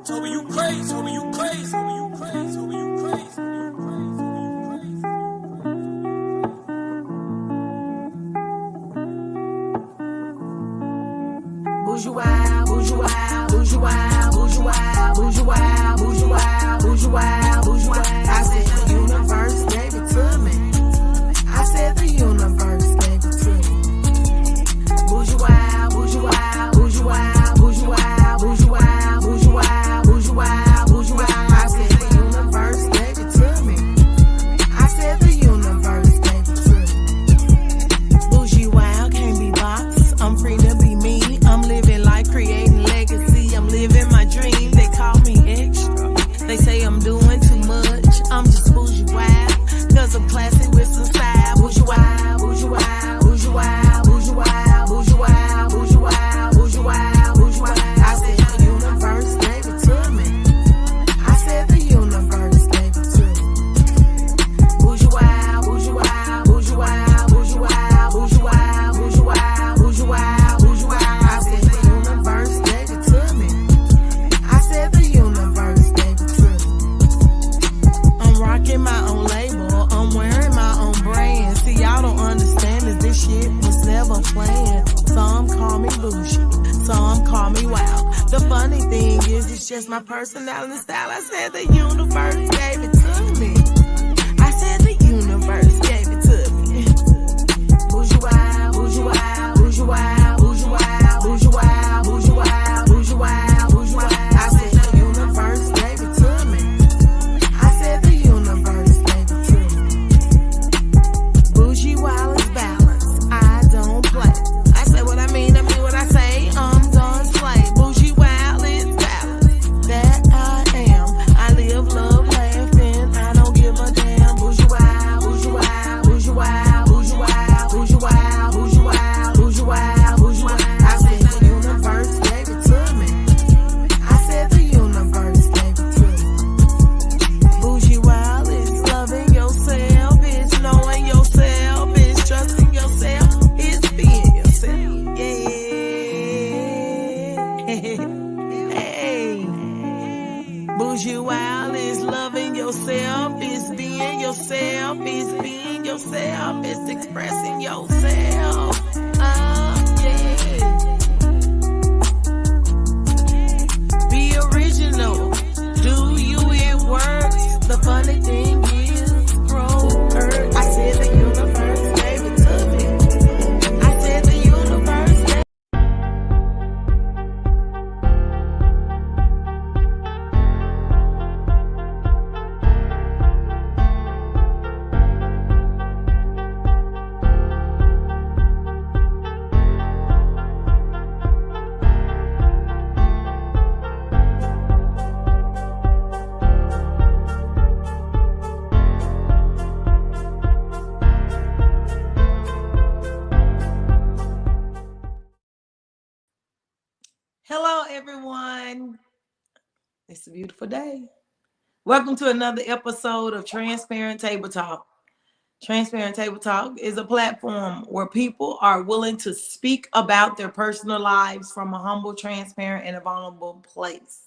Toby, you crazy. Toby, you crazy. Toby, you crazy. Toby, you crazy. Toby, you crazy. Bougiewild, Bougiewild, Bougiewild, Bougiewild, Bougiewild, Bougiewild, Bougiewild, Bougiewild. I said the universe gave it to me. I said the universe gave it to me. Bougiewild, Bougiewild, Bougiewild, Bougiewild, Bougiewild, Bougiewild, Bougiewild, Bougiewild. I said the universe gave it to me. I said the universe gave it to me. Bougiewild can't be boxed. I'm free to be me. I'm living life, creating legacy. I'm living my dream. They call me extra. They say I'm doing too much. I'm just bougie wild, cause I'm classy with some style. Bougie wild, bougie wild, bougie wild, bougie wild, bougie wild, bougie wild, bougie wild, bougie wild. I said the universe gave it to me. I said the universe gave it to me. Bougie wild, bougie wild, bougie wild, bougie wild, bougie wild, bougie wild, bougie wild, bougie wild. I said the universe gave it to me. I said the universe gave it to me. I'm rocking my own label. I'm wearing my own brand. See, y'all don't understand that this shit was never planned. Some call me bougie, some call me wild. The funny thing is, it's just my personality and style. I said the universe gave it to me. I said the universe gave it to me. Bougie wild, bougie wild, bougie wild, bougie wild, bougie wild, bougie wild, bougie wild, bougie wild. I said the universe gave it to me. I said the universe gave it to me. Bougie wild is balanced. I don't play. I say what I mean what I say. I'm done slay. Bougie wild is balanced. That I am. I live, love, laughing. I don't give a damn. Bougie wild, bougie wild, bougie wild, bougie wild, bougie wild, bougie wild, bougie wild, bougie wild. I said the universe gave it to me. I said the universe gave it to me. Bougie wild is loving yourself, it's knowing yourself, it's trusting yourself, it's being yourself. Yeah. Hey. Bougie wild is loving yourself, it's being yourself, it's being yourself, it's expressing yourself. Yeah. Be original. Do you, it works. The funny thing is, hurt. I said the universe gave it to me. I said the universe gave Hello, everyone. It's a beautiful day. Welcome to another episode of Transparent Table Talk. Transparent Table Talk is a platform where people are willing to speak about their personal lives from a humble, transparent, and a vulnerable place.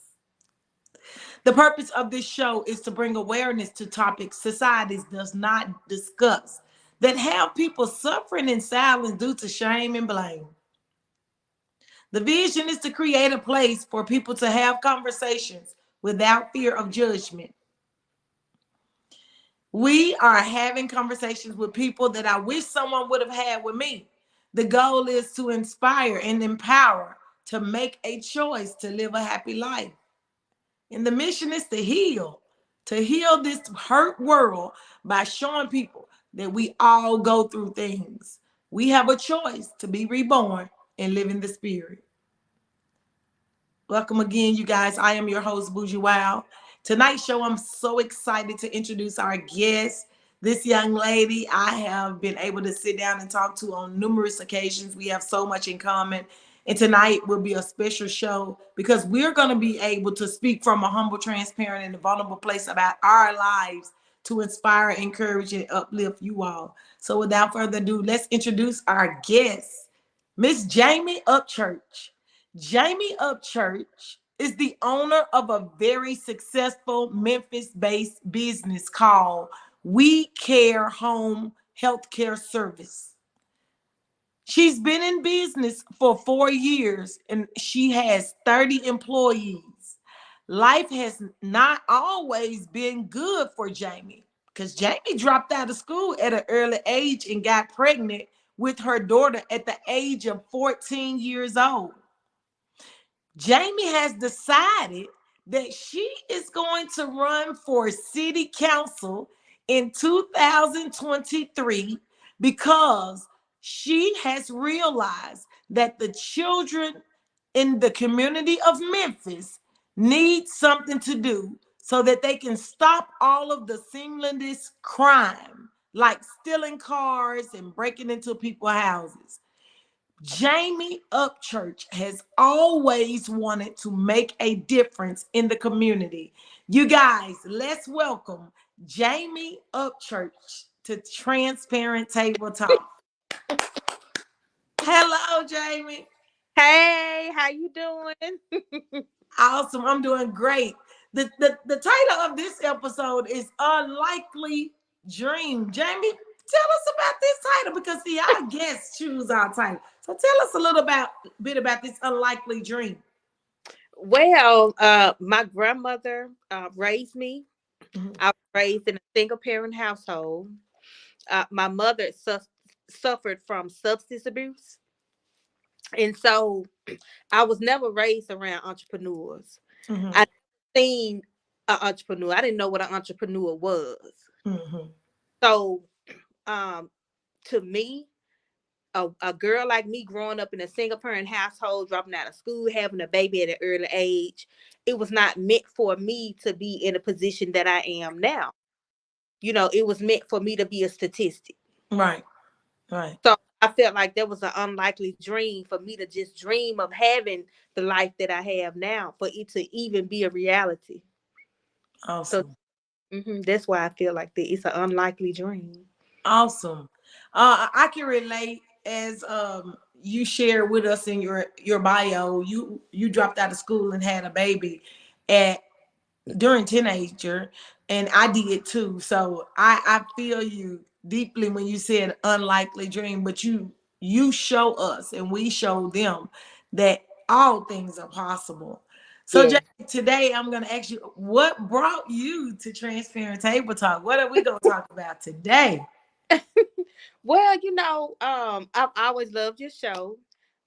The purpose of this show is to bring awareness to topics society does not discuss that have people suffering in silence due to shame and blame. The vision is to create a place for people to have conversations without fear of judgment. We are having conversations with people that I wish someone would have had with me. The goal is to inspire and empower to make a choice to live a happy life. And the mission is to heal this hurt world by showing people that we all go through things. We have a choice to be reborn and live in the spirit. Welcome again, you guys. I am your host, Bougiewild. Tonight's show, I'm so excited to introduce our guest. This young lady I have been able to sit down and talk to on numerous occasions. We have so much in common. And tonight will be a special show because we're going to be able to speak from a humble, transparent, and a vulnerable place about our lives to inspire, encourage, and uplift you all. So without further ado, let's introduce our guest, Miss Jamie Upchurch. Jamie Upchurch is the owner of a very successful Memphis-based business called We Care Home Healthcare Service. She's been in business for 4 years and she has 30 employees. Life has not always been good for Jamie because Jamie dropped out of school at an early age and got pregnant with her daughter at the age of 14 years old. Jamie has decided that she is going to run for city council in 2023 because she has realized that the children in the community of Memphis need something to do so that they can stop all of the seamless crime, like stealing cars and breaking into people's houses. Jamie Upchurch has always wanted to make a difference in the community. You guys, let's welcome Jamie Upchurch to Transparent Table Talk. Hello, Jamie. Hey, how you doing? Awesome. I'm doing great. The title of this episode is Unlikely Dream. Jamie, tell us about this title because see, our guests choose our title. So tell us a little bit about this unlikely dream. Well, my grandmother raised me. Mhm. I was raised in a single parent household. My mother suffered from substance abuse. And so I was never raised around entrepreneurs. Mhm. I seen an entrepreneur. I didn't know what an entrepreneur was. Mhm. So um, to me, a girl like me growing up in a single parent household, dropping out of school, having a baby at an early age, it was not meant for me to be in a position that I am now. It was meant for me to be a statistic. Right. Right. So I felt like there was an unlikely dream for me to just dream of having the life that I have now, for it to even be a reality. So Awesome. that's why I feel like that it's an unlikely dream. Awesome. I can relate as you share with us in your bio. You dropped out of school and had a baby at during teenager, and I did too. So I feel you deeply when you said unlikely dream, but you show us and we show them that all things are possible. So Yeah. Jay, today I'm gonna ask you what brought you to Transparent Table Talk. What are we gonna talk about today? Well, I've always loved your show.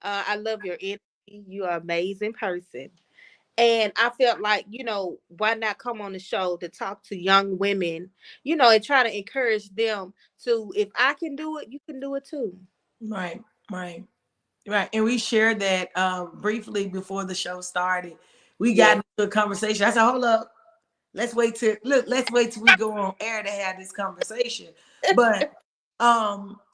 I love your energy. You're an amazing person. And I felt like, why not come on the show to talk to young women, and try to encourage them to, if I can do it, you can do it too. Right, right. Right. And we shared that briefly before the show started. We got Yeah. into a conversation. I said, hold up, let's wait till we go on air to have this conversation. But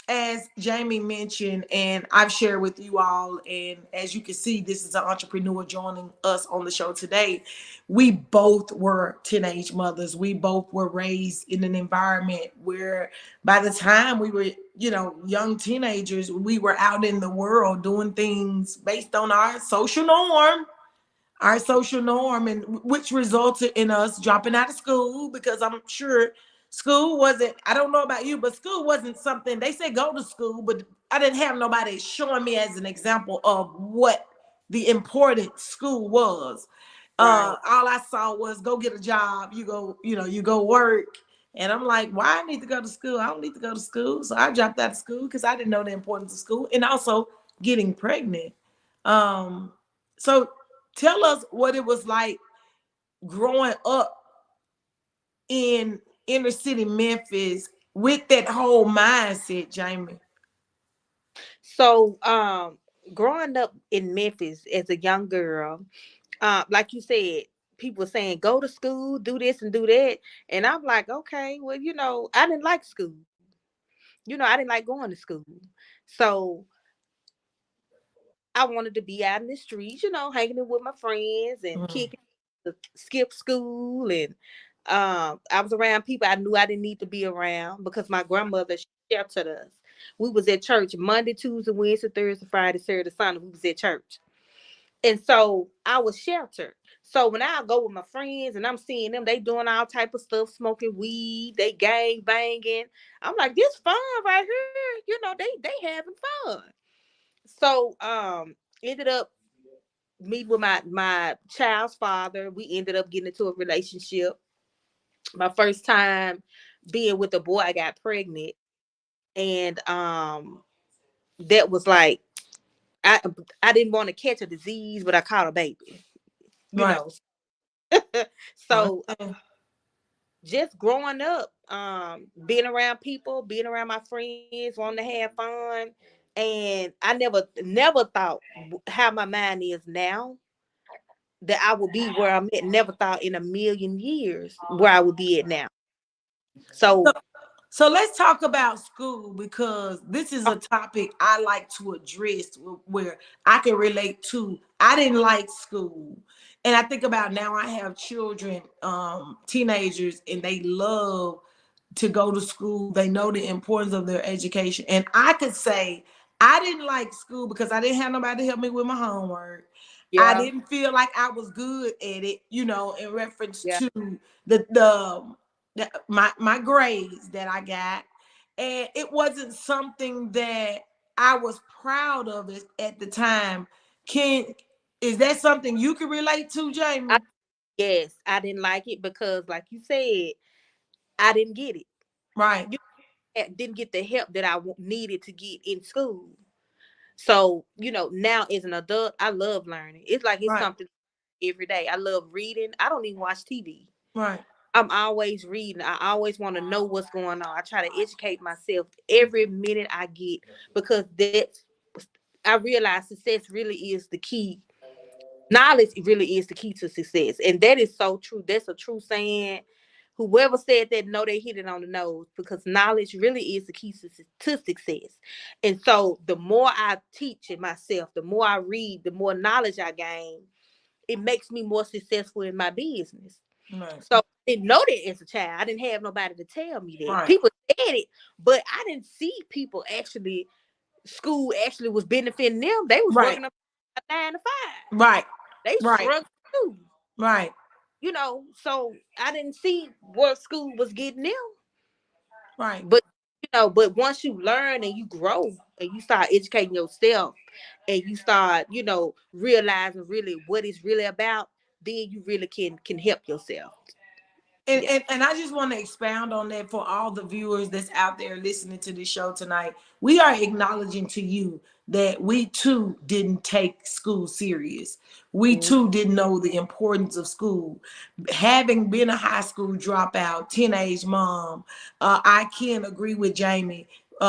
as Jamie mentioned, and I've shared with you all, and as you can see, this is an entrepreneur joining us on the show today. We both were teenage mothers. We both were raised in an environment where by the time we were, young teenagers, we were out in the world doing things based on our social norm, and which resulted in us dropping out of school because I'm sure school wasn't, I don't know about you, but school wasn't something they said go to school, but I didn't have nobody showing me as an example of what the important school was. Right. All I saw was go get a job, you go work. And I'm like, why I need to go to school? I don't need to go to school. So I dropped out of school because I didn't know the importance of school and also getting pregnant. Um, so tell us what it was like growing up in inner city Memphis with that whole mindset, Jamie. So, growing up in Memphis as a young girl, like you said, people saying go to school, do this and do that. And I'm like, okay, well, I didn't like school. I didn't like going to school. So I wanted to be out in the streets, hanging out with my friends and Mhm. kicking, skip school. And I was around people I knew I didn't need to be around because my grandmother sheltered us. We was at church Monday, Tuesday, Wednesday, Thursday, Friday, Saturday, Sunday. We was at church. And so I was sheltered. So when I go with my friends and I'm seeing them, they doing all type of stuff, smoking weed, they gang banging. I'm like, this fun right here. They having fun. So ended up meeting with my child's father. We ended up getting into a relationship. My first time being with a boy, I got pregnant, and that was like I I didn't want to catch a disease, but I caught a baby. You Right. know, I so understand. just growing up, being around people, being around my friends, wanting to have fun, and I never thought how my mind is now that I would be where I'm at. Never thought in a million years where I would be at now. So, So, so let's talk about school because this is uh, a topic I like to address where I can relate to. I didn't like school. And I think about now I have children, teenagers, and they love to go to school. They know the importance of their education. And I could say I didn't like school because I didn't have nobody to help me with my homework. I yeah, didn't feel like I was good at it, in reference yeah. to my grades that I got. And it wasn't something that I was proud of it at the time. Can Is that something you can relate to, I, Jamie? yes, I didn't like it because, like you said, I didn't get it. Right, You didn't get the help that I needed to get in school. So, now as an adult, I love learning. It's like it's right, something every day. I love reading. I don't even watch TV. right, I'm always reading. I always want to know what's going on. I try to educate myself every minute I get because I realize success really is the key. Knowledge really is the key to success. And that is so true. That's a true saying. Whoever said that, know they hit it on the nose because knowledge really is the key to success. And so the more I teach it myself, the more I read, the more knowledge I gain, it makes me more successful in my business. right, So I didn't know that as a child. I didn't have nobody to tell me that. right, People said it, but I didn't see people actually, school actually was benefiting them. They was right, working up 9 to 5. right, They right, struggled too. right, So I didn't see what school was getting them. right. But once you learn and you grow and you start educating yourself and you start, realizing really what it's really about, then you really can help yourself. And, Yeah. and and I just want to expound on that for all the viewers that's out there listening to this show tonight. We are acknowledging to you that we too didn't take school serious. We Mhm. too didn't know the importance of school. Having been a high school dropout, teenage mom, I can agree with Jamie.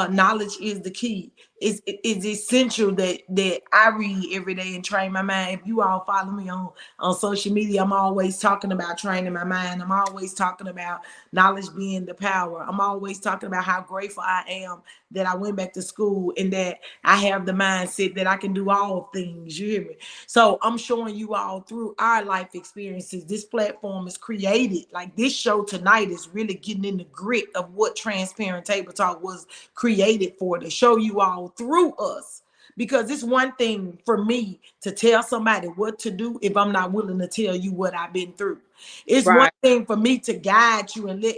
Knowledge is the key. It's essential that I read every day and train my mind. If you all follow me on social media, I'm always talking about training my mind. I'm always talking about knowledge being the power. I'm always talking about how grateful I am that I went back to school and that I have the mindset that I can do all things. You hear me? So I'm showing you all through our life experiences. This platform is created. Like this show tonight is really getting in the grit of what Transparent Table Talk was created for, to show you all through us. Because it's one thing for me to tell somebody what to do if I'm not willing to tell you what I've been through. It's one Right. thing for me to guide you and let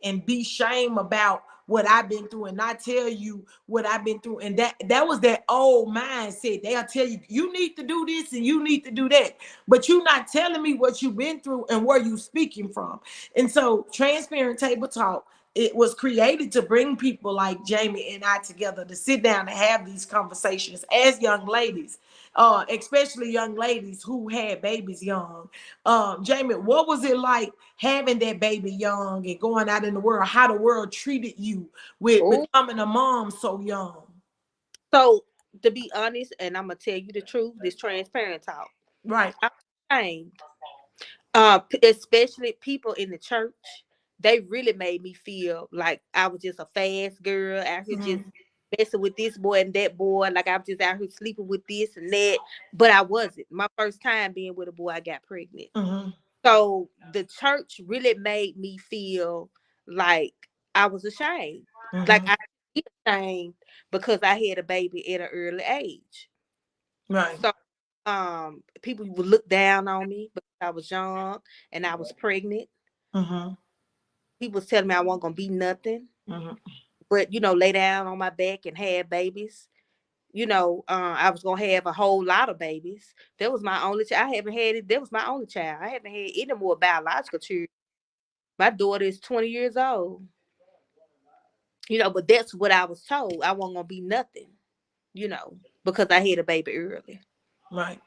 and be shame about what I've been through and not tell you what I've been through. And that was that old mindset. They'll tell you you need to do this and you need to do that, but you're not telling me what you've been through and where you speaking from. And so Transparent Table Talk, it was created to bring people like Jamie and I together to sit down and have these conversations as young ladies, especially young ladies who had babies young. Jamie, what was it like having that baby young and going out in the world? How the world treated you with Oh, becoming a mom so young? so to be honest, and I'm gonna tell you the truth, this transparent talk. Right. I'm ashamed. Especially people in the church, they really made me feel like I was just a fast girl out here just Mm-hmm. messing with this boy and that boy, like I was just out here sleeping with this and that. But I wasn't. My first time being with a boy, I got pregnant. Mm-hmm. So the church really made me feel like I was ashamed. Like Mm-hmm. I was ashamed because I had a baby at an early age. Right. So People would look down on me because I was young and I was pregnant. Mm-hmm. People was telling me I wasn't gonna be nothing, Mm-hmm. but lay down on my back and have babies. I was gonna have a whole lot of babies. That was my only child. I haven't had it. That was my only child. I haven't had any more biological children. My daughter is 20 years old. But that's what I was told. I wasn't gonna be nothing. Because I had a baby early. Right.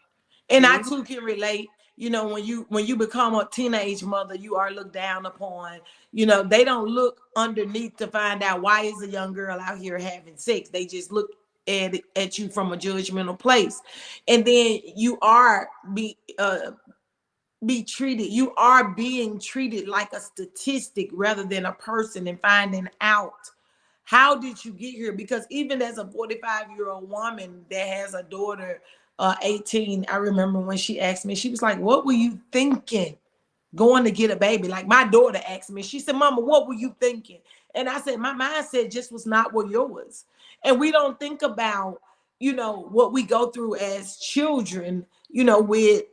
And I Hmm. too can relate. When you become a teenage mother, you are looked down upon. They don't look underneath to find out why is a young girl out here having sex. They just look at you from a judgmental place, and then you are be treated. You are being treated like a statistic rather than a person, and finding out how did you get here? Because even as a 45-year-old woman that has a daughter, 18, I remember when she asked me, she was like, what were you thinking going to get a baby? Like my daughter asked me, she said, Mama, what were you thinking? And I said, my mindset just was not what yours. And we don't think about, what we go through as children, with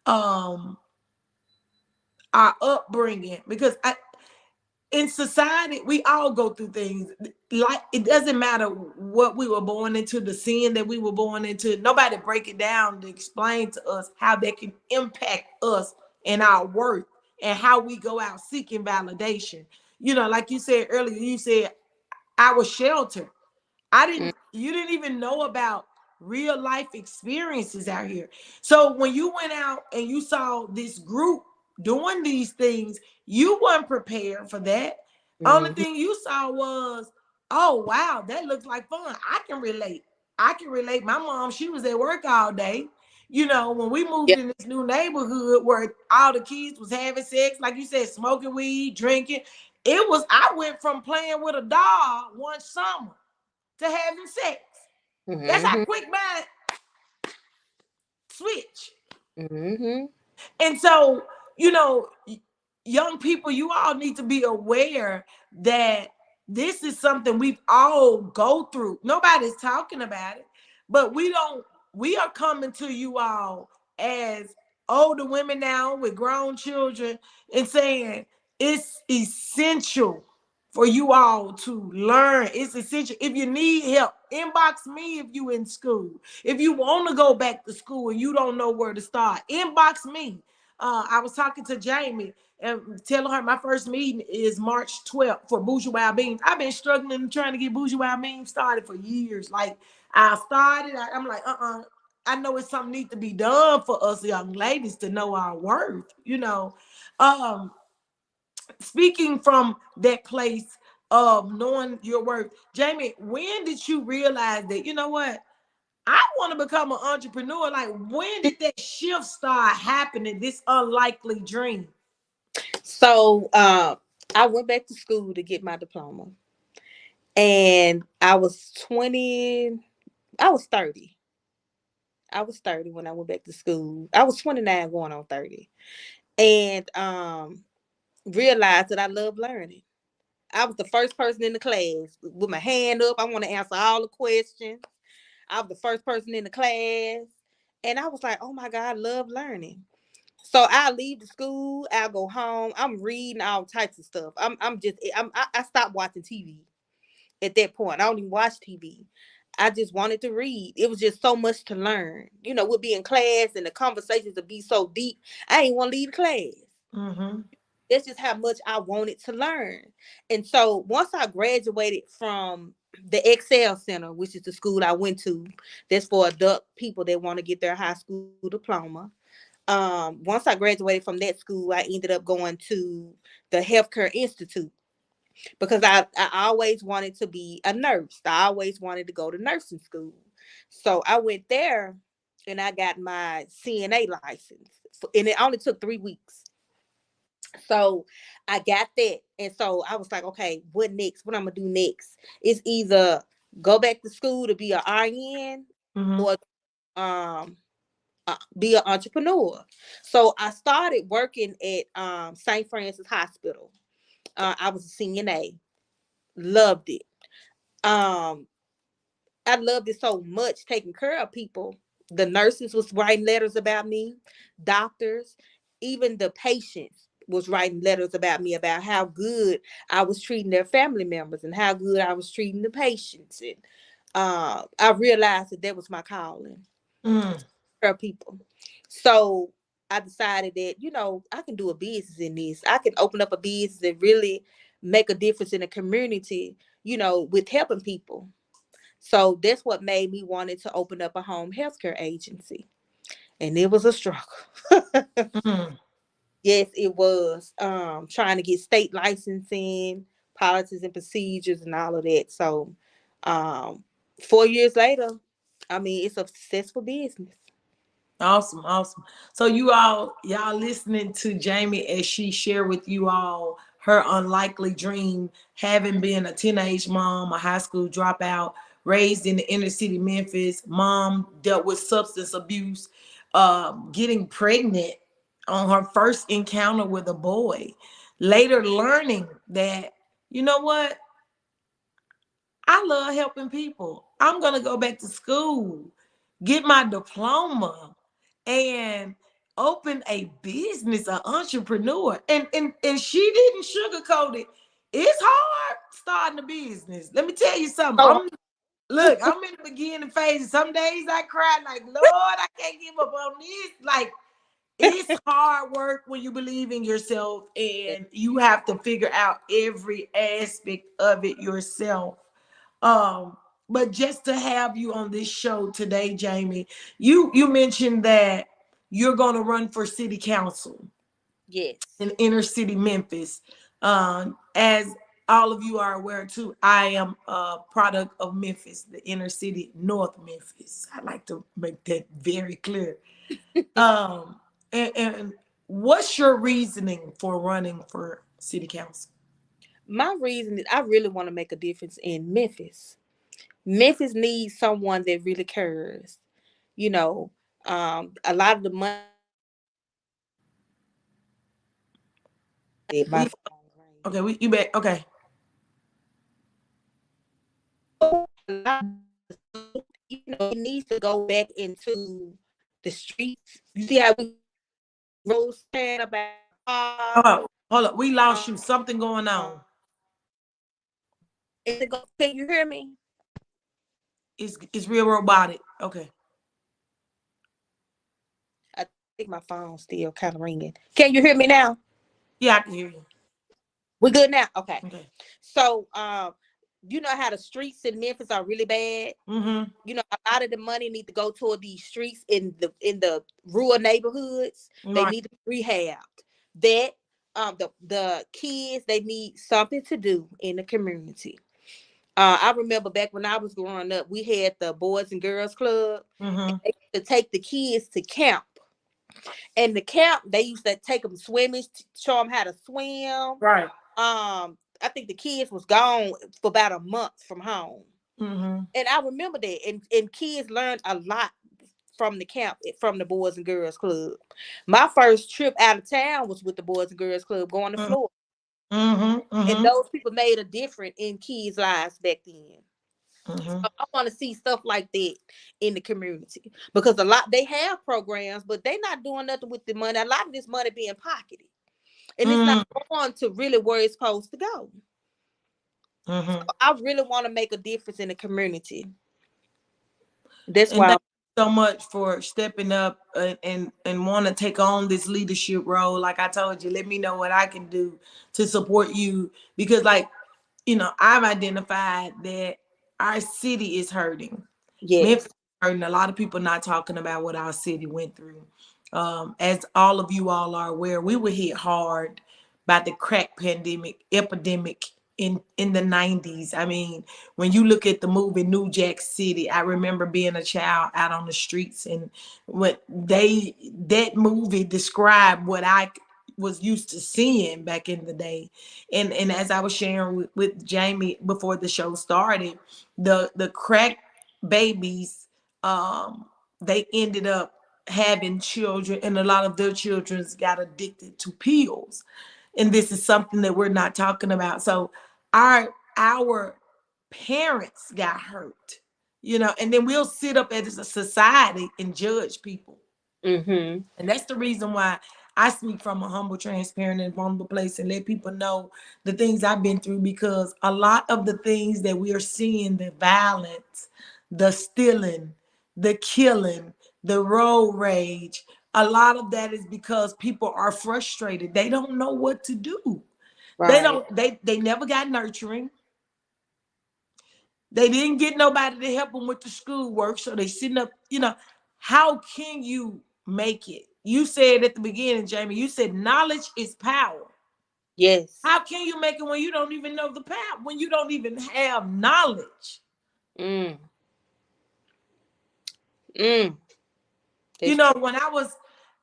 um our upbringing. Because in society, we all go through things. Like it doesn't matter what we were born into, the sin that we were born into. Nobody break it down to explain to us how that can impact us and our worth and how we go out seeking validation. Like you said earlier, you said I was sheltered. You didn't even know about real life experiences out here. So when you went out and you saw this group doing these things, you weren't prepared for that. Only Hmm. thing you saw was, oh wow, that looks like fun. I can relate. I can relate. My mom, she was at work all day. When we moved Yeah. in this new neighborhood where all the kids was having sex, like you said, smoking weed, drinking. I went from playing with a doll one summer to having sex. That's how Hmm. quick mine switch. Hmm. And so, you know, young people, you all need to be aware that this is something we've all go through. Nobody's talking about it, but we are coming to you all as older women now with grown children and saying it's essential for you all to learn. It's essential. If you need help, inbox me. If you in school, if you want to go back to school and you don't know where to start, inbox me. I was talking to Jamie and telling her my first meeting is March 12th for Bougiewild Beans. I've been struggling and trying to get Bougiewild Beans started for years. Like I started, I'm like, I know it's something need to be done for us young ladies to know our worth. Um, Speaking from that place of knowing your worth, Jamie, when did you realize that, you know what? I want to become an entrepreneur. Like, when did that shift start happening? This unlikely dream. So I went back to school to get my diploma. And I was 20, I was 30. I was 30 when I went back to school. I was 29 going on 30. And realized that I love learning. I was the first person in the class with my hand up. I want to answer all the questions. I was the first person in the class. And I was like, oh my God, I love learning. So I leave the school, I'll go home. I'm reading all types of stuff. I stopped watching TV at that point. I don't even watch TV. I just wanted to read. It was just so much to learn. We'd be in class and the conversations would be so deep. I ain't want to leave the class. Mm-hmm. That's just how much I wanted to learn. And so once I graduated from the Excel Center, which is the school I went to, that's for adult people that want to get their high school diploma. Once I graduated from that school, I ended up going to the Healthcare Institute because I always wanted to be a nurse. I always wanted to go to nursing school. So I went there and I got my CNA license. And it only took 3 weeks. So I got that. And so I was like, okay, what next? What I'm gonna do next? It's either go back to school to be an RN Mm-hmm. or um be an entrepreneur. So I started working at St. Francis Hospital. I was a CNA. Loved it. Um, I loved it so much taking care of people. The nurses was writing letters about me, doctors, even the patients was writing letters about me about how good I was treating their family members and how good I was treating the patients. And I realized that that was my calling Mm. for people. So I decided that, I can do a business in this. I can open up a business and really make a difference in the community, with helping people. So that's what made me wanted to open up a home healthcare agency. And it was a struggle. Mm. Yes, it was. Trying to get state licensing, policies and procedures and all of that. So 4 years later, I mean, it's a successful business. Awesome, awesome. So y'all listening to Jamie as she shared with you all her unlikely dream, having been a teenage mom, a high school dropout, raised in the inner city Memphis. Mom dealt with substance abuse, getting pregnant on her first encounter with a boy. Later learning that, you know what? I love helping people. I'm gonna go back to school, get my diploma, and open a business, an entrepreneur. And she didn't sugarcoat it. It's hard starting a business. Let me tell you something. Oh, I'm in the beginning phase. Some days I cry like, Lord, I can't give up on this. Like, it's hard work when you believe in yourself and you have to figure out every aspect of it yourself. um, but just to have you on this show today, Jamie, you mentioned that you're going to run for city council yes. in inner city Memphis. As all of you are aware too, I am a product of Memphis, the inner city, North Memphis. I like to make that very clear. Um, and what's your reasoning for running for city council? My reason is I really want to make a difference in Memphis. Memphis needs someone that really cares. You know, a lot of the money that my We phone rang. okay, you bet. Okay. A lot of it needs to go back into the streets. You see how we roast about Hold up. We lost you. um, Something going on. is it go, can you hear me? It's real robotic. Okay. I think my phone's still kind of ringing. Can you hear me now? Yeah, I can hear you. We good now? Okay. Okay. So you know how the streets in Memphis are really bad? Mm-hmm. A lot of the money need to go toward these streets in the rural neighborhoods. They Right. need to be rehabbed. That the kids, they need something to do in the community. I remember back when I was growing up, we had the Boys and Girls Club, and Mm-hmm. they used to take the kids to camp. And the camp, they used to take them swimming, show them how to swim. Right. I think the kids was gone for about a month from home. Mm-hmm. And I remember that. And kids learned a lot from the camp, from the Boys and Girls Club. My first trip out of town was with the Boys and Girls Club going to Florida. Mm-hmm. And Mm-hmm. those people made a difference in kids' lives back then. Mm-hmm. So I want to see stuff like that in the community because a lot they have programs, but they're not doing nothing with the money. A lot of this money being pocketed, and it's not Mm-hmm. going to really where it's supposed to go. So Mm-hmm. I really want to make a difference in the community. That's And why. thank you so much for stepping up and want to take on this leadership role. Like I told you, let me know what I can do to support you because, like, I've identified that our city is hurting. Memphis Yes, is hurting. A lot of people not talking about what our city went through. As all of you all are aware, we were hit hard by the crack pandemic epidemic in the 90s. I mean, when you look at the movie New Jack City, I remember being a child out on the streets and what that movie described what I was used to seeing back in the day. And as I was sharing with Jamie before the show started, the crack babies, they ended up having children, and a lot of their children got addicted to pills. And this is something that we're not talking about. So our parents got hurt. and then we'll sit up as a society and judge people. Mm-hmm. And that's the reason why I speak from a humble, transparent, and vulnerable place and let people know the things I've been through, because a lot of the things that we are seeing, the violence, the stealing, the killing, the road rage, a lot of that is because people are frustrated. They don't know what to do. They Right. don't, they never got nurturing. They didn't get nobody to help them with the schoolwork, so they sitting up. How can you make it? You said at the beginning, Jamie. You said knowledge is power. Yes. How can you make it when you don't even know the power? When you don't even have knowledge? Mm. Mm. That's true. When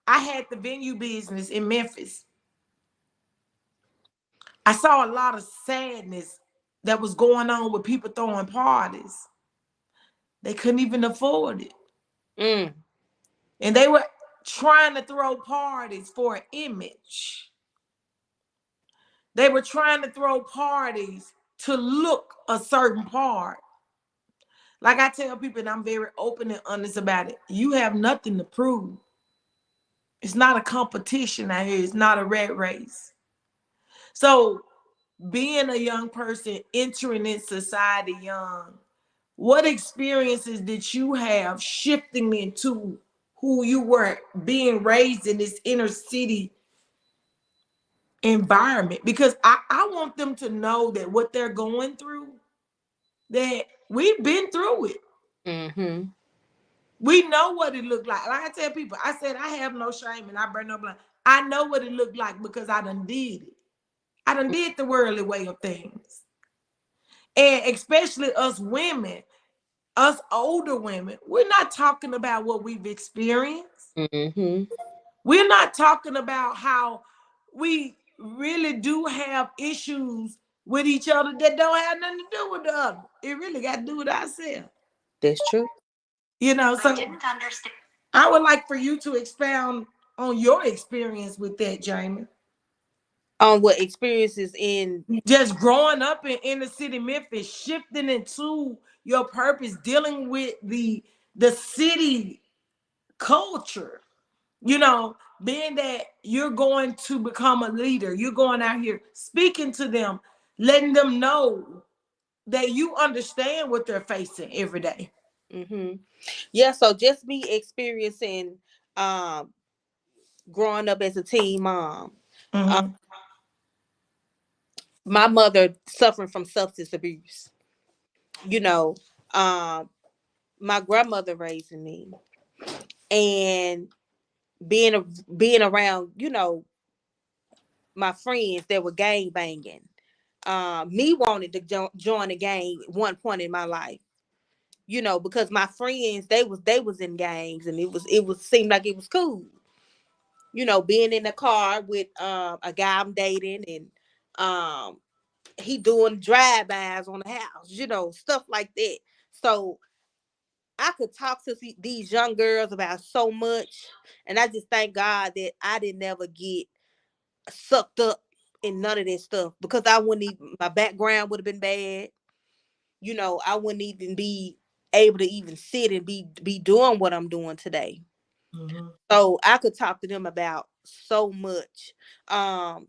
I had the venue business in Memphis. I saw a lot of sadness that was going on with people throwing parties. They couldn't even afford it. Mm. And they were trying to throw parties for an image. They were trying to throw parties to look a certain part. Like I tell people, and I'm very open and honest about it, you have nothing to prove. It's not a competition out here. It's not a rat race. So being a young person entering in society young, what experiences did you have shifting into who you were being raised in this inner city environment? Because I want them to know that what they're going through, that we've been through it. Mm-hmm. We know what it looked like. Like I tell people, I said I have no shame and I burn no blood. I know what it looked like because I done did it. I done did the worldly way of things. And especially us women, us older women, we're not talking about what we've experienced. Mm-hmm. We're not talking about how we really do have issues with each other that don't have nothing to do with the other. It really got to do with ourselves. That's true. So I didn't understand. I would like for you to expound on your experience with that, Jamie. On what experiences in. Just growing up in inner city Memphis, shifting into your purpose, dealing with the city culture. Being that you're going to become a leader, you're going out here speaking to them, letting them know that you understand what they're facing every day. Mm-hmm. Yeah. So just me experiencing, um, growing up as a teen mom. Uh, Mm-hmm. my mother suffering from substance abuse. You know, um, my grandmother raising me, and being around, my friends that were gang banging. Me wanted to join the gang at one point in my life. Because my friends, they was in gangs, and it was seemed like it was cool. Being in the car with a guy I'm dating, and um he doing drive-bys on the house, stuff like that. So I could talk to these young girls about so much, and I just thank God that I didn't never get sucked up in none of that stuff, because I wouldn't even, my background would have been bad. I wouldn't even be able to even sit and be doing what I'm doing today. Mm-hmm. So I could talk to them about so much. Um,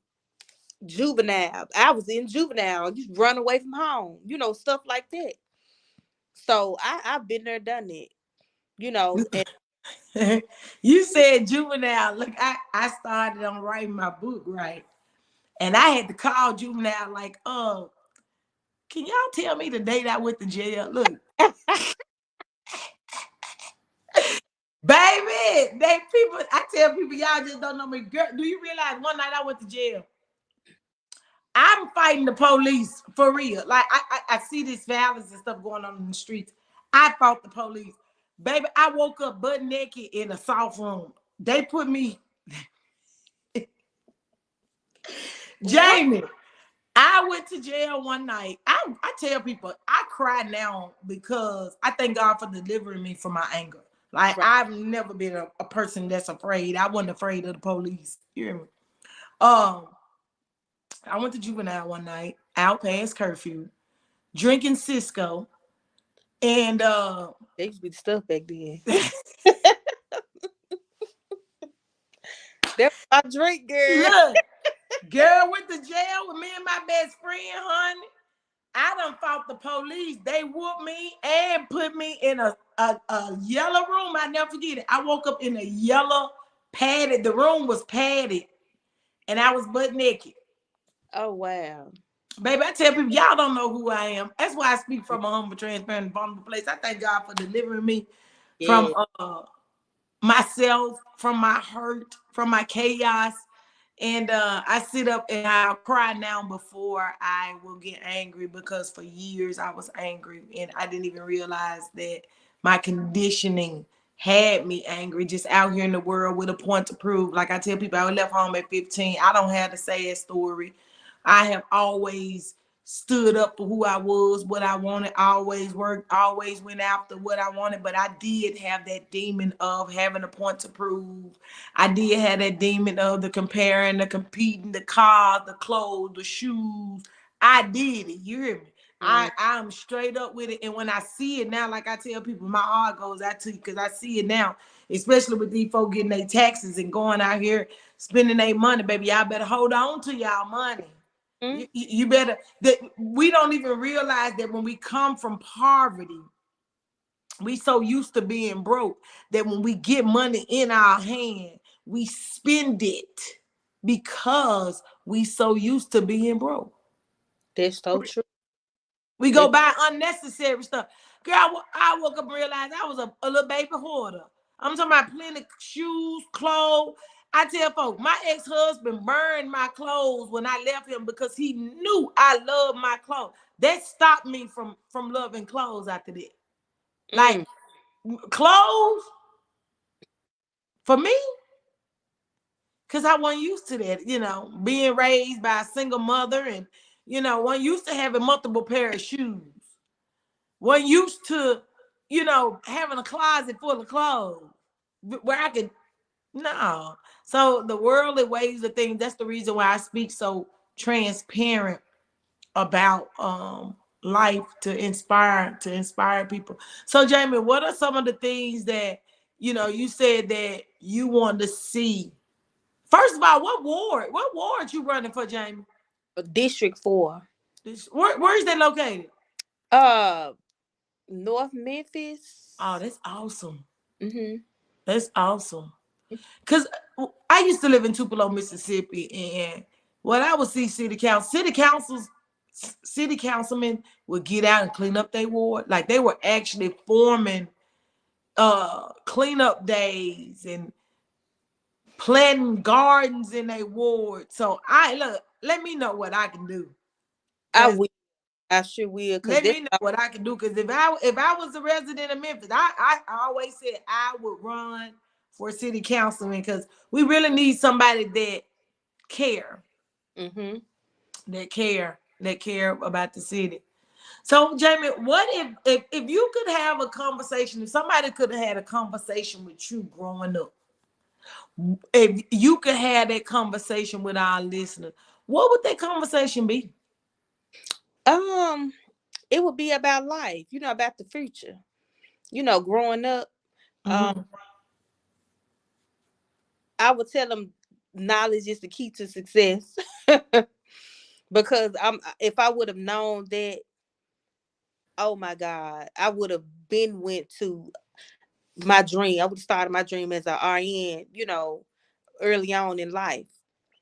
Juvenile. I was in juvenile, just run away from home, stuff like that. So I've been there, done it, and You said juvenile. Look, I started on writing my book, right? And I had to call juvenile, like, can y'all tell me the date I went to jail? Look, baby, I tell people, y'all just don't know me. Girl, do you realize one night I went to jail? I'm fighting the police for real. Like I see this violence and stuff going on in the streets. I fought the police. Baby, I woke up butt naked in a soft room. They put me, what? Jamie. I went to jail one night. I tell people I cry now because I thank God for delivering me from my anger. Like Right. I've never been a person that's afraid. I wasn't afraid of the police. You hear me? Um, I went to juvenile one night, out past curfew, drinking Cisco, And They used to be the stuff back then. That was my drink, girl. look, girl went to jail with me and my best friend, honey. I done fought the police. They whooped me and put me in a yellow room. I never forget it. I woke up in a yellow padded. The room was padded, and I was butt naked. Oh wow. Baby, I tell people, y'all don't know who I am. That's why I speak from a humble, transparent, vulnerable place. I thank God for delivering me from Yeah. myself, from my hurt, from my chaos. And I sit up and I'll cry now before I will get angry, because for years I was angry and I didn't even realize that my conditioning had me angry, just out here in the world with a point to prove. Like I tell people, I left home at 15. I don't have the sad story. I have always stood up for who I was, what I wanted, always worked, always went after what I wanted. But I did have that demon of having a point to prove. I did have that demon of the comparing, the competing, the cars, the clothes, the shoes. I did it. You hear me? Mm. I'm straight up with it. And when I see it now, like I tell people, my heart goes out to you, because I see it now, especially with these folks getting their taxes and going out here spending their money. Baby, y'all better hold on to y'all money. Mm. You better. That we don't even realize that when we come from poverty, we so used to being broke that when we get money in our hand, we spend it because we so used to being broke. That's so true. We go That, buy unnecessary stuff. Girl, I woke up and realized I was a little baby hoarder. I'm talking about plenty of shoes, clothes. I tell folks, my ex-husband burned my clothes when I left him because he knew I loved my clothes. That stopped me from loving clothes after that. Like, mm. clothes for me, because I wasn't used to that, being raised by a single mother, and one used to having multiple pair of shoes. One used to, having a closet full of clothes where I could, no. So the worldly ways of things, that's the reason why I speak so transparent about life, to inspire people. So Jamie, what are some of the things that you said that you want to see? First of all, what ward you running for, Jamie? District 4. Where is that located? Uh North Memphis. Oh, that's awesome. Mhm. That's awesome. Because I used to live in Tupelo, Mississippi, and when I would see city councilmen would get out and clean up their ward. Like, they were actually forming cleanup days and planting gardens in their ward. So let me know what I can do. I Cause will. I sure will, cause let that's me know what I can do. Cause if I was a resident of Memphis, I always said I would run for city councilman, because we really need somebody care, mhm. that care about the city. So Jamie, what if you could have a conversation, if somebody could have had a conversation with you growing up, if you could have that conversation with our listeners, what would that conversation be? Um, it would be about life, about the future. Growing up, um, Mm-hmm. I would tell them knowledge is the key to success. Because if I would have known that, oh my God, I would have been went to my dream. I would have started my dream as a RN, early on in life.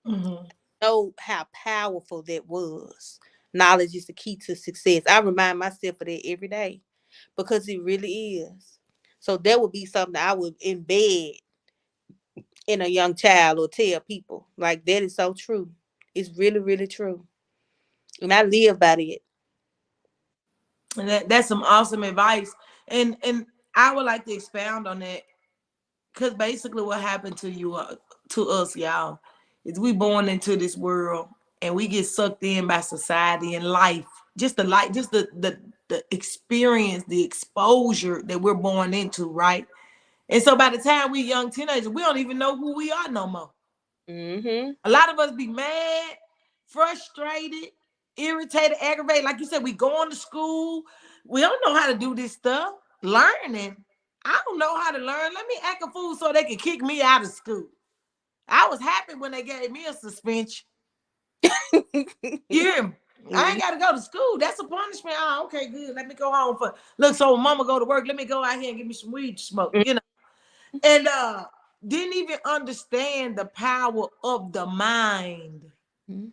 Mm-hmm. Know how powerful that was. Knowledge is the key to success. I remind myself of that every day because it really is. So that would be something I would embed in a young child or tell people. Like, that is so true. It's really, really true. And I live by it. And that's some awesome advice. And I would like to expound on that, because basically what happened to us, y'all, is we born into this world and we get sucked in by society and life, just the life, just the experience, the exposure that we're born into, right? And so by the time we young teenagers, we don't even know who we are no more. Mm-hmm. A lot of us be mad, frustrated, irritated, aggravated. Like you said, we going to school. We don't know how to do this stuff. Learning. I don't know how to learn. Let me act a fool so they can kick me out of school. I was happy when they gave me a suspension. You hear me? I ain't got to go to school. That's a punishment. Oh, okay, good. Let me go home for look. So when mama go to work, let me go out here and give me some weed to smoke. You know, and didn't even understand the power of the mind. Mhm.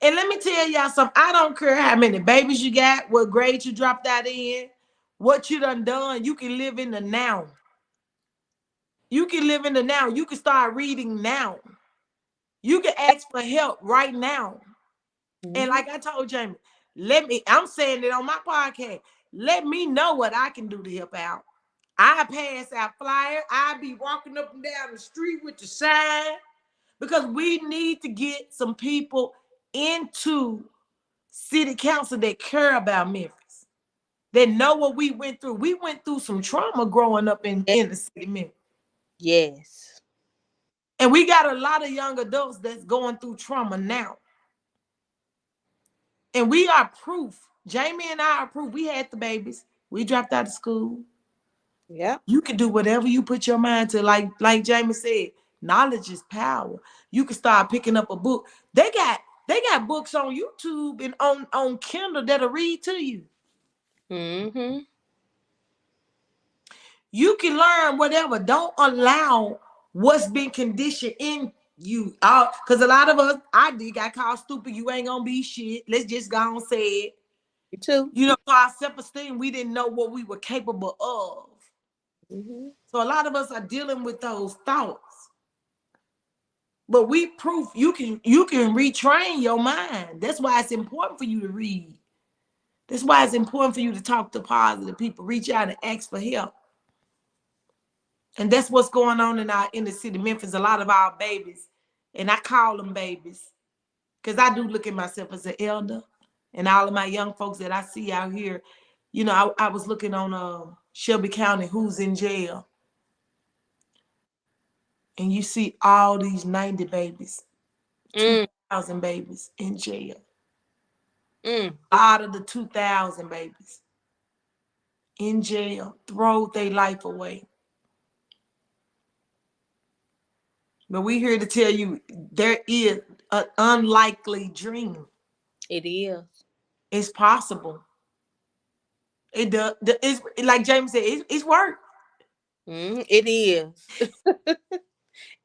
And let me tell y'all something. I don't care how many babies you got, what grade you dropped out in, what you done. You can live in the now. You can live in the now. You can start reading now. You can ask for help right now. And Mhm. like I told Jamie, I'm saying it on my podcast, let me know what I can do to help out. I pass out flyers. I be walking up and down the street with the sign because we need to get some people into city council that care about Memphis, that know what we went through. We went through some trauma growing up in the city of Memphis. Yes. And we got a lot of young adults that's going through trauma now. And we are proof. Jamie and I are proof. We had the babies. We dropped out of school. Yeah. You can do whatever you put your mind to. Like Jamie said, knowledge is power. You can start picking up a book. They got books on YouTube and on Kindle that'll read to you. Mm-hmm. You can learn whatever. Don't allow what's been conditioned in you. Because a lot of us, I did, got called stupid. You ain't gonna be shit. Let's just go and say it. You too. You know, for our self-esteem, we didn't know what we were capable of. Mm-hmm. So a lot of us are dealing with those thoughts. But we proof you can retrain your mind. That's why it's important for you to read. That's why it's important for you to talk to positive people, reach out and ask for help. And that's what's going on in the city of Memphis. A lot of our babies, and I call them babies, because I do look at myself as an elder, and all of my young folks that I see out here. You know, I was looking on Shelby County, who's in jail, and you see all these 90 babies, Mm. 2,000 babies in jail. Mm. A lot of the 2,000 babies in jail throw their life away. But we here to tell you there is an unlikely dream. It is. It's possible. It does. It's like James said. It's work. Mm, it is.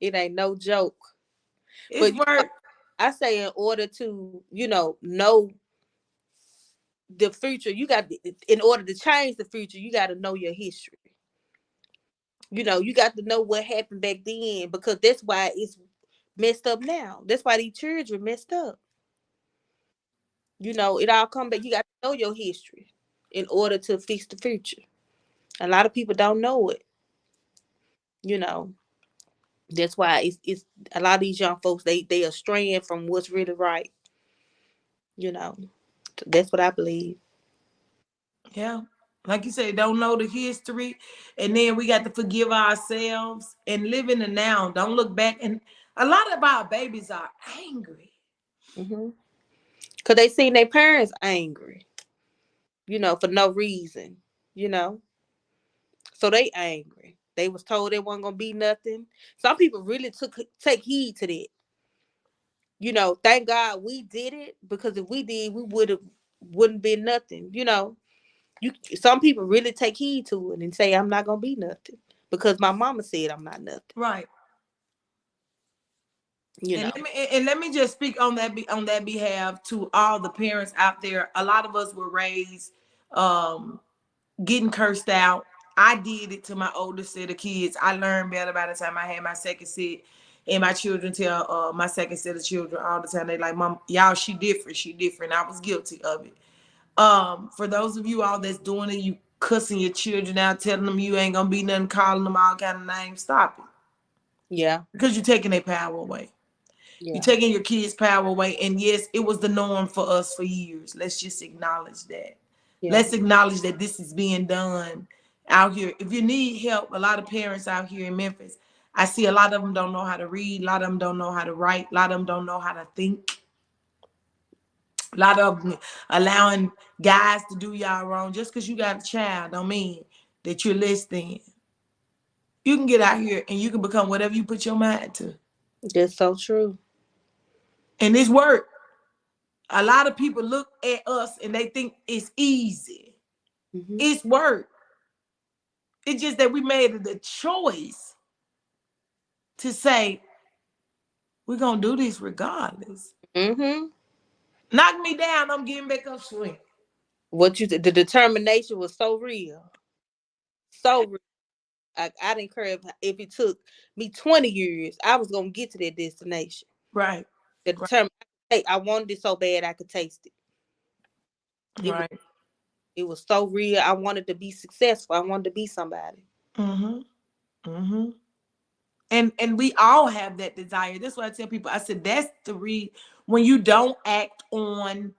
It ain't no joke. It's But work. I say in order to, know the future, in order to change the future, you got to know your history. You got to know what happened back then because that's why it's messed up now. That's why these children messed up. It all come back. You got to know your history in order to fix the future. A lot of people don't know it. You know, that's why it's a lot of these young folks they are straying from what's really right. You know, that's what I believe. Yeah. Like you say, don't know the history. And then we got to forgive ourselves and live in the now. Don't look back. And a lot of our babies are angry. Hmm. Cause they seen their parents angry. For no reason. You know, so they angry. They was told they wasn't gonna be nothing. Some people really take heed to that. Thank God we did it because if we did, we wouldn't be nothing. Some people really take heed to it and say I'm not gonna be nothing because my mama said I'm not nothing. Right. You And know. let me just speak on that behalf to all the parents out there. A lot of us were raised um getting cursed out. I did it to my oldest set of kids. I learned better by the time I had my second set. And my children tell my second set of children all the time, they like, Mom, y'all, she different. She different. I was guilty of it. For those of you all that's doing it, you cussing your children out, telling them you ain't gonna be nothing, calling them all kind of names, stop it. Yeah. Because you're taking their power away. You're Yeah. taking your kids' power away. And yes, it was the norm for us for years. Let's just acknowledge that. Yeah. Let's acknowledge that this is being done out here. If you need help, a lot of parents out here in Memphis, I see a lot of them don't know how to read. A lot of them don't know how to write. A lot of them don't know how to think. A lot of them allowing guys to do y'all wrong. Just because you got a child don't mean that you're less than. You can get out here and you can become whatever you put your mind to. That's so true. And this work, a lot of people look at us and they think it's easy. Mm-hmm. It's work. It's just that we made the choice to say, we're going to do this regardless. Mm-hmm. Knock me down, I'm getting back up swing. What you the determination was so real. So real. I didn't care if it took me 20 years, I was gonna get to that destination. Right. The Right. determination. Hey, I wanted it so bad I could taste it. It was Right. it was so real. I wanted to be successful. I wanted to be somebody. Mm-hmm. Mm-hmm. And we all have that desire. That's why I tell people, I said, that's when you don't act on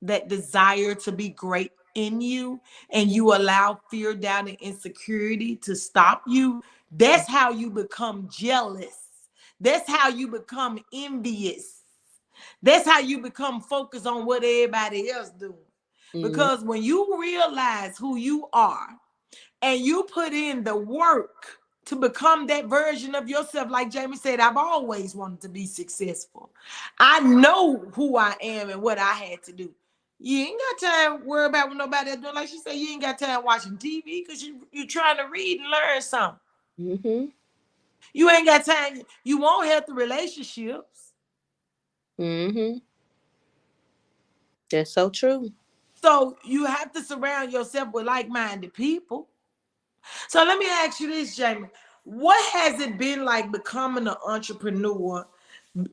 that desire to be great in you and you allow fear, doubt, and insecurity to stop you, that's how you become jealous. That's how you become envious. That's how you become focused on what everybody else doing. Mm-hmm. Because when you realize who you are and you put in the work to become that version of yourself, like Jamie said, I've always wanted to be successful. I know who I am and what I had to do. You ain't got time to worry about what nobody else doing. Like she said, you ain't got time watching TV because you're trying to read and learn something. Mm-hmm. You ain't got time. You want healthy relationships. Mm-hmm. That's so true. So you have to surround yourself with like-minded people. So let me ask you this, Jamie. What has it been like becoming an entrepreneur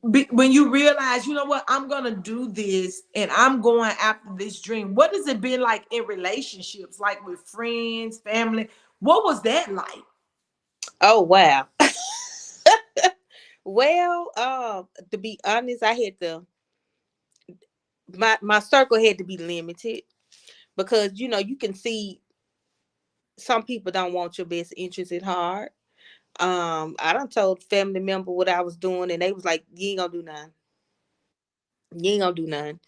when you realize, you know what, I'm going to do this and I'm going after this dream? What has it been like in relationships, like with friends, family? What was that like? Oh wow. Well, to be honest, I had to my circle had to be limited because you can see some people don't want your best interest at heart. I done told family member what I was doing, and they was like, "You ain't gonna do nothing. You ain't gonna do nothing."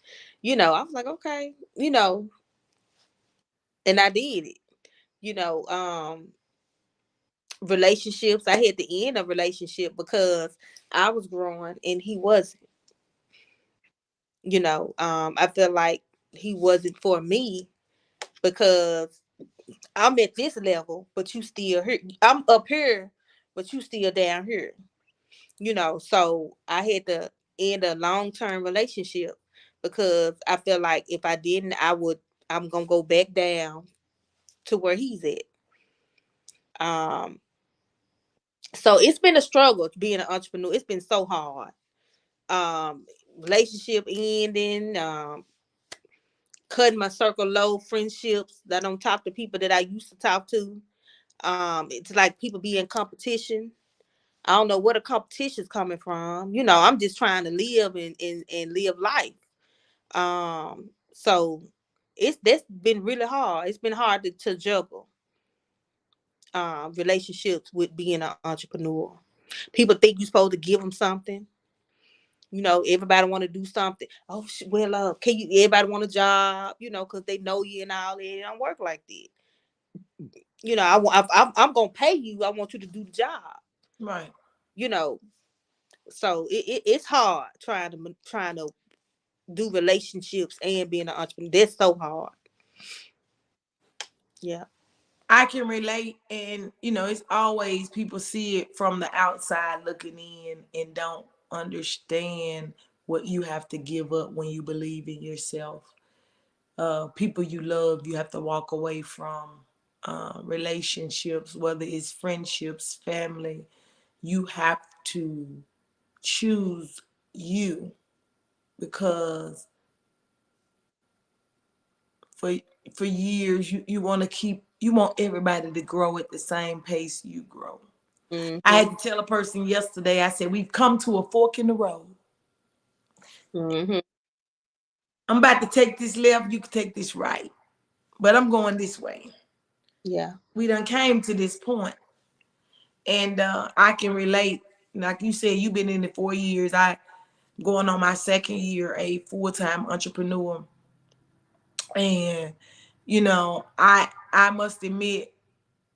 I was like, "Okay," and I did it. You know, um, Relationships. I had to end a relationship because I was growing and he wasn't. I feel like he wasn't for me because I'm at this level, but you still here. I'm up here, but you still down here. So I had to end a long-term relationship because I feel like if I didn't, I'm gonna go back down to where he's at. Um, so it's been a struggle being an entrepreneur. It's been so hard. Relationship ending, cutting my circle low, friendships that I don't talk to people that I used to talk to. It's like people be in competition. I don't know where the competition's coming from. I'm just trying to live and live life. So that's been really hard. It's been hard to juggle relationships with being an entrepreneur. People think you're supposed to give them something. Everybody want to do something. Oh, well, can you? Everybody want a job, because they know you and all that. It don't work like that. I'm gonna pay you. I want you to do the job. Right. You know, so it's hard trying to do relationships and being an entrepreneur. That's so hard. Yeah. I can relate, and it's always people see it from the outside looking in and don't understand what you have to give up when you believe in yourself. People you love, you have to walk away from. Relationships, whether it's friendships, family, you have to choose you because for for years you want everybody to grow at the same pace you grow. I Mm-hmm. had to tell a person yesterday, I said, we've come to a fork in the road. Mm-hmm. I'm about to take this left, you can take this right. But I'm going this way. Yeah. We done came to this point. And I can relate. Like you said, you've been in it 4 years. going on my second year a full-time entrepreneur. And I must admit,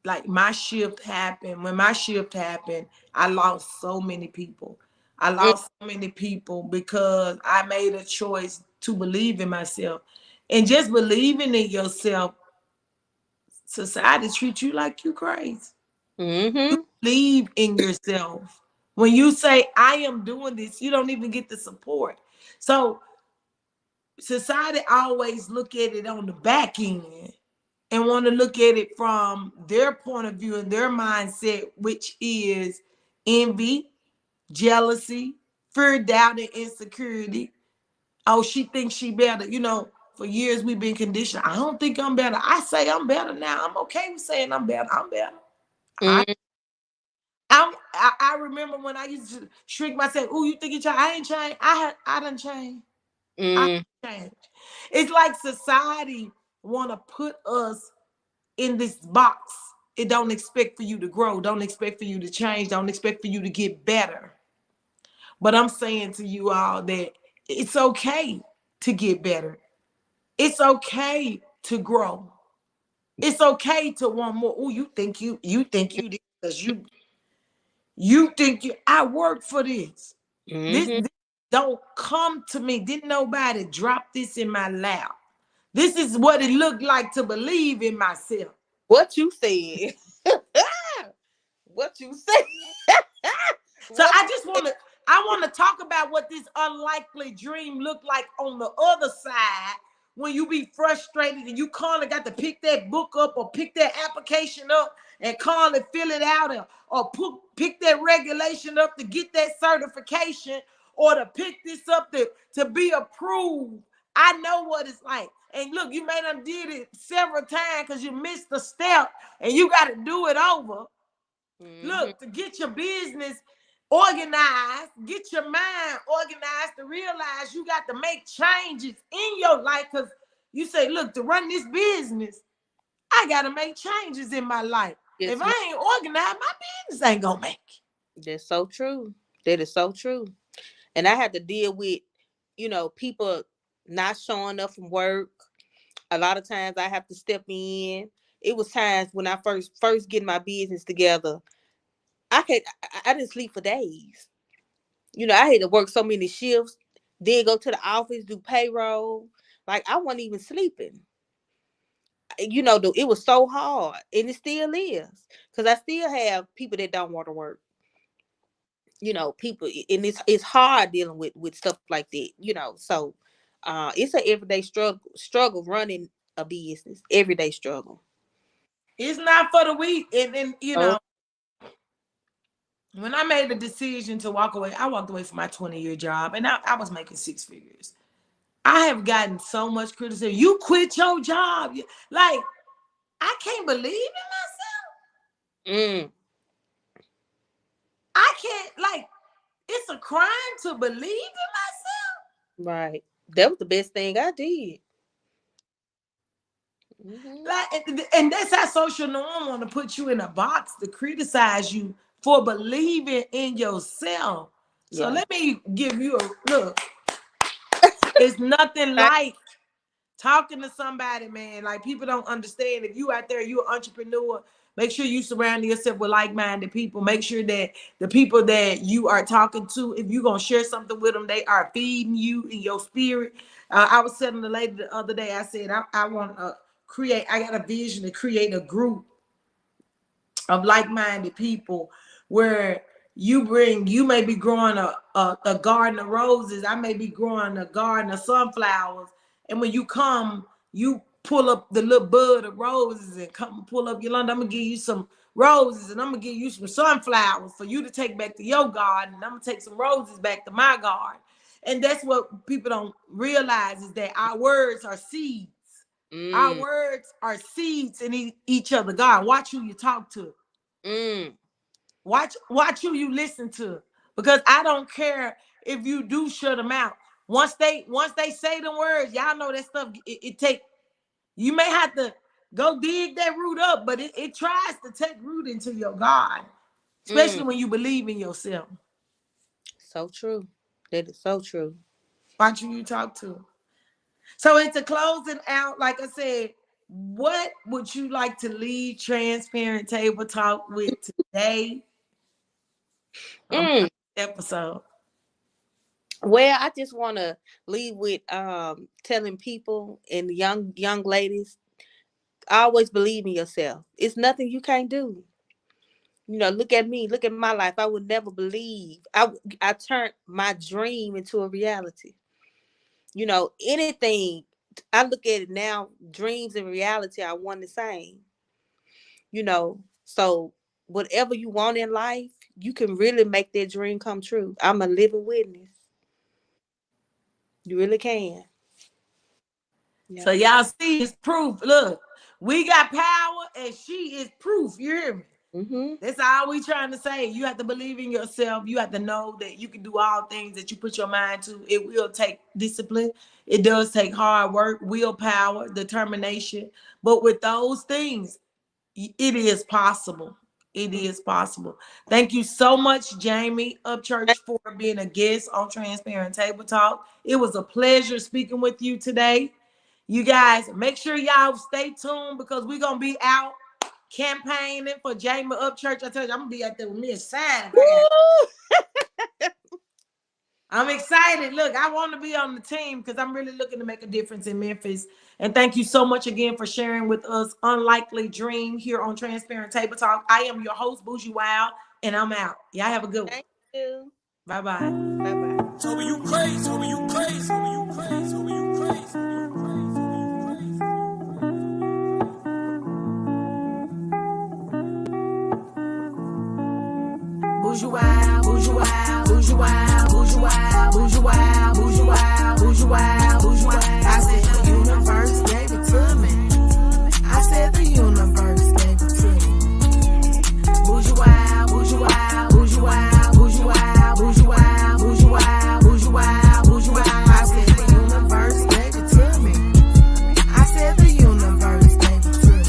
like, my shift happened. When my shift happened, I lost so many people. I Mm, lost so many people because I made a choice to believe in myself. And just believing in yourself, society treats you like you crazy. mm-hmm. Believe in yourself. When you say, I am doing this, you don't even get the support. So society always look at it on the back end and want to look at it from their point of view and their mindset, which is envy, jealousy, fear, doubt, and insecurity. Oh, she thinks she better. For years we've been conditioned. I don't think I'm better. I say I'm better now. I'm okay with saying I'm better. I'm better. I Mm, I remember when I used to shrink myself. Oh, you think you changed? I ain't changed. I done changed. I mm. changed. It's like society want to put us in this box. It don't expect for you to grow, don't expect for you to change, don't expect for you to get better. But I'm saying to you all that it's okay to get better. It's okay to grow. It's okay to want more. Oh, you think you did because you think you I work for this. This Mm-hmm. don't come to me. Didn't nobody drop this in my lap. This is what it looked like to believe in myself. What you said? What you said? So What? I want to talk about what this unlikely dream looked like on the other side when you be frustrated and you call and got to pick that book up or pick that application up and call and fill it out, pick that regulation up to get that certification, or to pick this up to be approved. I know what it's like. And look, you may have did it several times because you missed a step and you got to do it over. Mm-hmm. Look, to get your business organized, get your mind organized, to realize you got to make changes in your life. Because you say, look, to run this business, I got to make changes in my life. If Yes, ma'am. I ain't organized, my business ain't going to make it. That's so true. That is so true. And I had to deal with, people not showing up from work. A lot of times I have to step in. It was times when I first getting my business together. I didn't sleep for days. I had to work so many shifts, then go to the office, do payroll. Like, I wasn't even sleeping. It was so hard, and it still is, because I still have people that don't want to work. People, and it's hard dealing with stuff like that. So it's an everyday struggle running a business. Everyday struggle. It's not for the weak. And Oh, when I made the decision to walk away, I walked away from my 20-year job and I was making six figures. I have gotten so much criticism. You quit your job. Like, I can't believe in myself. mm, I can't, like, it's a crime to believe in myself. right. That was the best thing I did. Hmm. Like, and that's how social norm want to put you in a box to criticize you for believing in yourself. So Yeah. let me give you a look. It's nothing I- like talking to somebody, man. Like, people don't understand. If you out there, you're an entrepreneur, make sure you surround yourself with like-minded people. Make sure that the people that you are talking to, if you're gonna share something with them, they are feeding you in your spirit. I was telling the lady the other day, I said I want to create, I got a vision to create a group of like-minded people where you may be growing a garden of roses, I may be growing a garden of sunflowers, and when you come, you pull up the little bud of roses and come pull up Yolanda, I'm gonna give you some roses and I'm gonna give you some sunflowers for you to take back to your garden, and I'm gonna take some roses back to my garden. And that's what people don't realize, is that our words are seeds. Our mm, words are seeds in each other. God, watch who you talk to. mm, Watch who you listen to. Because I don't care if you do shut them out. Once they say the words, y'all know that stuff. It take, you may have to go dig that root up, but it tries to take root into your God, mm. especially when you believe in yourself. So true. That is so true. Watching you talk to her. So into closing out, like I said, what would you like to leave Transparent Table Talk with today on Mm. this episode? Well, I just want to leave with telling people and young ladies, always believe in yourself. It's nothing you can't do. Look at me, look at my life. I would never believe. I turned my dream into a reality. Anything, I look at it now, dreams and reality are one the same. So whatever you want in life, you can really make that dream come true. I'm a living witness. You really can. Yeah. So y'all see, it's proof. Look, we got power and she is proof. You hear me? Mm-hmm. That's all we trying to say. You have to believe in yourself. You have to know that you can do all things that you put your mind to. It will take discipline. It does take hard work, willpower, determination. But with those things, it is possible. It is possible. Thank you so much, Jamie Upchurch, for being a guest on Transparent Table Talk. It was a pleasure speaking with you today. You guys, make sure y'all stay tuned because we're going to be out campaigning for Jamie Upchurch. I tell you, I'm going to be out there with me a sign. I'm excited. Look, I want to be on the team because I'm really looking to make a difference in Memphis. And thank you so much again for sharing with us Unlikely Dream here on Transparent Table Talk. I am your host, Bougiewild, and I'm out. Y'all have a good one. Thank you. Bye-bye. Bye-bye. Toby, you crazy. Toby, you crazy. Toby, you crazy. Toby, you crazy. Toby, you crazy. Bougiewild, Bougiewild, Bougiewild, Bougiewild, Bougiewild, Bougiewild, Bougiewild, Bougiewild. I said the universe gave it to me. I said the universe gave it to me. Bougiewild, Bougiewild, Bougiewild, Bougiewild, Bougiewild, Bougiewild, Bougiewild, Bougiewild. I said the universe gave it to me. I said the universe gave it to me.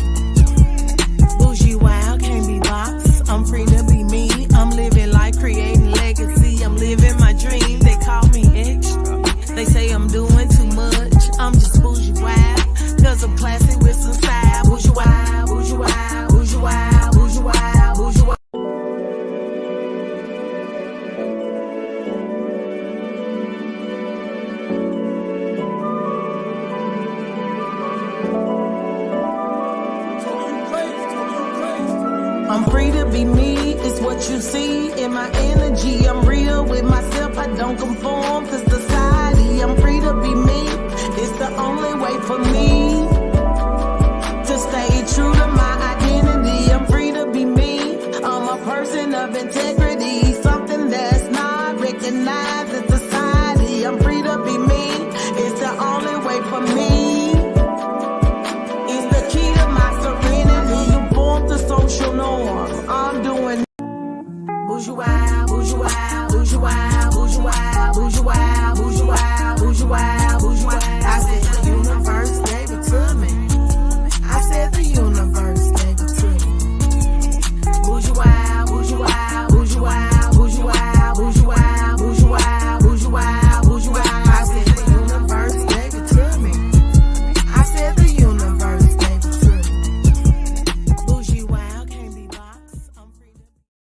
Bougiewild can't be boxed. I'm free to be me. I'm living life, creating legacy. I'm living my dream. They call me extra. They say I'm doing too much. I'm just bougie wild. Cause I'm classy with some style. Bougie wild, bougie wild, bougie wild, bougie wild, bougie wild. Toby, you crazy. Toby, you crazy. I'm free to be me, it's what you see in my energy. I'm real with myself, I don't conform to society. I'm free to be me, it's the only way for me to stay true to my identity. I'm free to be me, I'm a person of integrity, something that's not recognized.